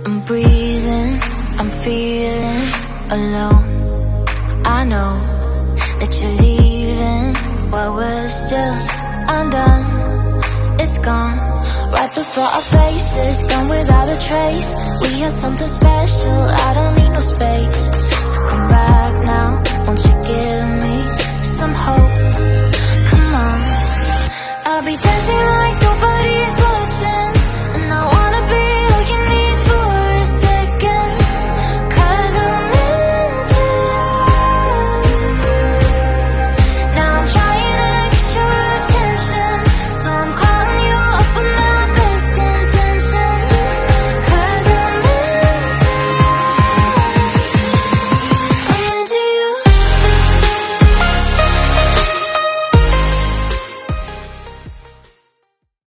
I'm breathing, I'm feeling alone. I know that you're leaving while we're still undone. It's gone, right before our faces, gone without a trace. We had something special, I don't need no space. So come back now, won't you give me some hope? Come on, I'll be dancing like nobody